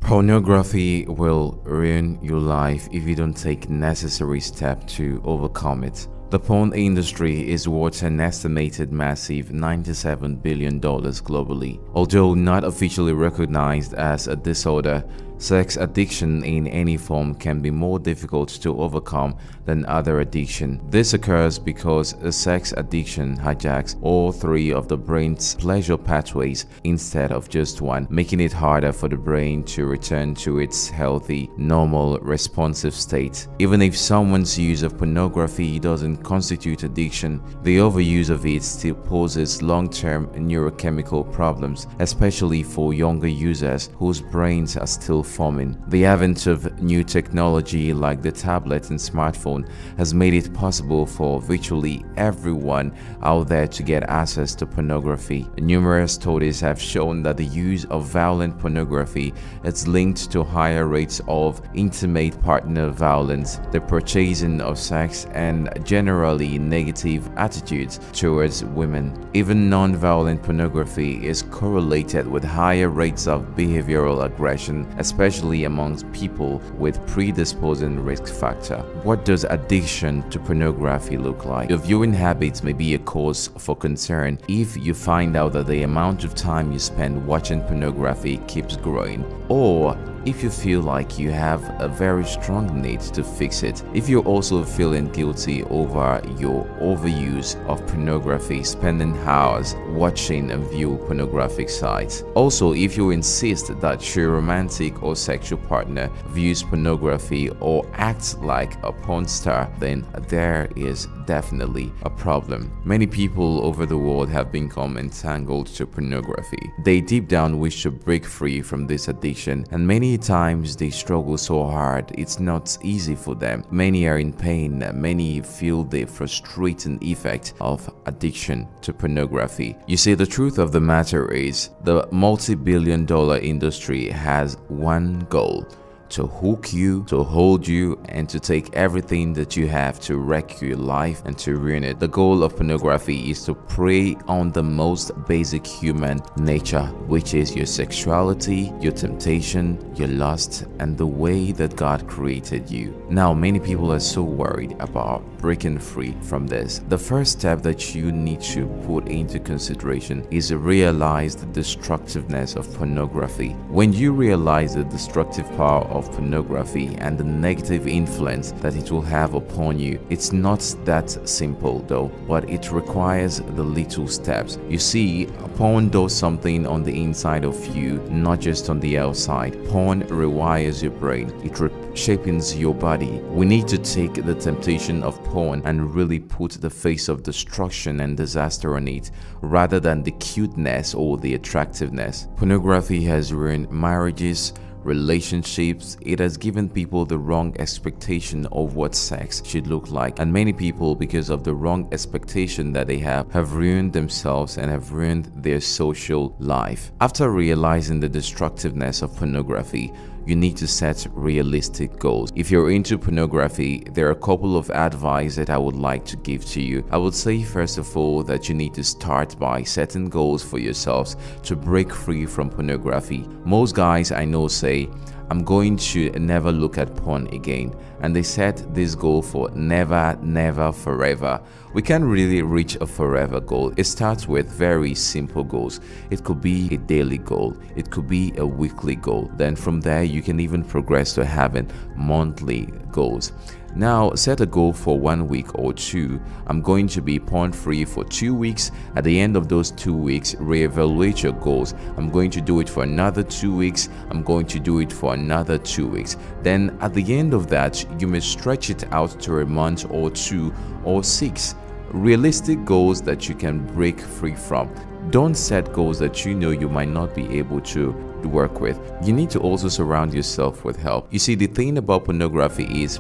Pornography will ruin your life if you don't take necessary steps to overcome it. The porn industry is worth an estimated massive $97 billion globally. Although not officially recognized as a disorder, sex addiction in any form can be more difficult to overcome than other addiction. This occurs because a sex addiction hijacks all three of the brain's pleasure pathways instead of just one, making it harder for the brain to return to its healthy, normal, responsive state. Even if someone's use of pornography doesn't constitute addiction, the overuse of it still poses long-term neurochemical problems, especially for younger users whose brains are still forming. The advent of new technology like the tablet and smartphone has made it possible for virtually everyone out there to get access to pornography. Numerous studies have shown that the use of violent pornography is linked to higher rates of intimate partner violence, the purchasing of sex, and generally negative attitudes towards women. Even non-violent pornography is correlated with higher rates of behavioral aggression, especially amongst people with predisposing risk factor. What does addiction to pornography look like? Your viewing habits may be a cause for concern if you find out that the amount of time you spend watching pornography keeps growing, or if you feel like you have a very strong need to fix it. If you're also feeling guilty over your overuse of pornography, spending hours watching and view pornographic sites. Also, if you insist that your romantic or sexual partner views pornography or acts like a porn star, then there is definitely a problem. Many people over the world have become entangled to pornography. They deep down wish to break free from this addiction, and many times they struggle so hard it's not easy for them. Many are in pain, many feel the frustrating effect of addiction to pornography. You see, the truth of the matter is the multi-billion-dollar industry has one goal: to hook you, to hold you, and to take everything that you have to wreck your life and to ruin it. The goal of pornography is to prey on the most basic human nature, which is your sexuality, your temptation, your lust, and the way that God created you. Now, many people are so worried about breaking free from this. The first step that you need to put into consideration is to realize the destructiveness of pornography. When you realize the destructive power of pornography and the negative influence that it will have upon you, it's not that simple though, but it requires the little steps. You see, porn does something on the inside of you, not just on the outside. Porn rewires your brain. It shapes your body. We need to take the temptation of porn and really put the face of destruction and disaster on it, rather than the cuteness or the attractiveness. Pornography has ruined marriages, relationships. It has given people the wrong expectation of what sex should look like, and many people, because of the wrong expectation that they have ruined themselves and have ruined their social life. After realizing the destructiveness of pornography, you need to set realistic goals. If you're into pornography, there are a couple of advice that I would like to give to you. I would say, first of all, that you need to start by setting goals for yourselves to break free from pornography. Most guys I know say, I'm going to never look at porn again, and they set this goal for never, never, forever. We can't really reach a forever goal. It starts with very simple goals. It could be a daily goal, it could be a weekly goal. Then from there you can even progress to having monthly goals. Now set a goal for 1 week or two. I'm going to be porn free for 2 weeks. At the end of those 2 weeks, reevaluate your goals. I'm going to do it for another 2 weeks. I'm going to do it for another 2 weeks. Then at the end of that, you may stretch it out to a month or 2 or 6. Realistic goals that you can break free from. Don't set goals that you know you might not be able to work with. You need to also surround yourself with help. You see, the thing about pornography is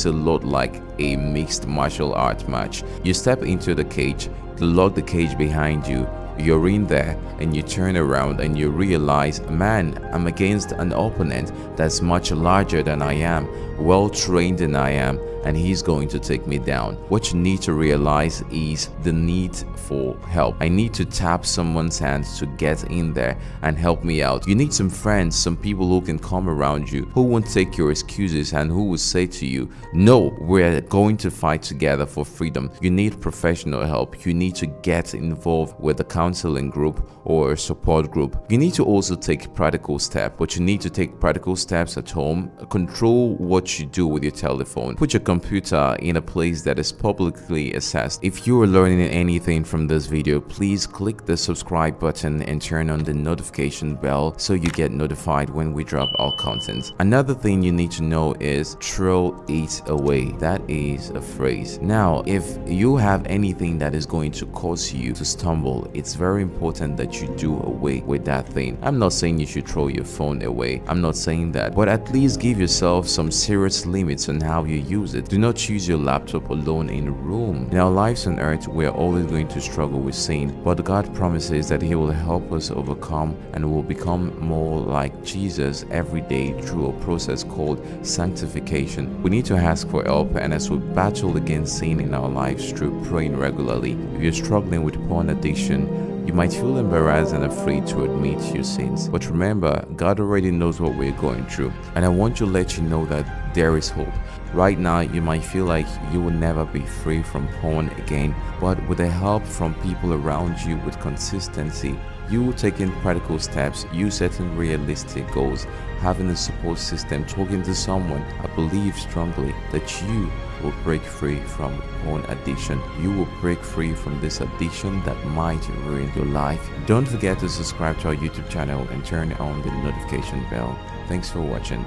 a lot like a mixed martial art match. You step into the cage, lock the cage behind you, you're in there, and you turn around and you realize, man, I'm against an opponent that's much larger than I am, well trained than I am, and he's going to take me down. What you need to realize is the need for help. I need to tap someone's hands to get in there and help me out. You need some friends, some people who can come around you, who won't take your excuses and who will say to you, no, we're going to fight together for freedom. You need professional help. You need to get involved with a counseling group or a support group. You need to also take practical steps, but you need to take practical steps at home. Control what you do with your telephone. Put your computer in a place that is publicly accessed. If you are learning anything from this video, please click the subscribe button and turn on the notification bell so you get notified when we drop our content. Another thing you need to know is throw it away. That is a phrase. Now, if you have anything that is going to cause you to stumble, it's very important that you do away with that thing. I'm not saying you should throw your phone away. I'm not saying that, but at least give yourself some serious limits on how you use it. Do not use your laptop alone in a room. In our lives on earth, we are always going to struggle with sin, but God promises that He will help us overcome and will become more like Jesus every day through a process called sanctification. We need to ask for help, and as we battle against sin in our lives through praying regularly. If you're struggling with porn addiction, you might feel embarrassed and afraid to admit your sins. But remember, God already knows what we're going through. And I want to let you know that there is hope. Right now, you might feel like you will never be free from porn again, but with the help from people around you with consistency, you taking practical steps, you setting realistic goals, having a support system, talking to someone, I believe strongly that you will break free from porn addiction. You will break free from this addiction that might ruin your life. Don't forget to subscribe to our YouTube channel and turn on the notification bell. Thanks for watching.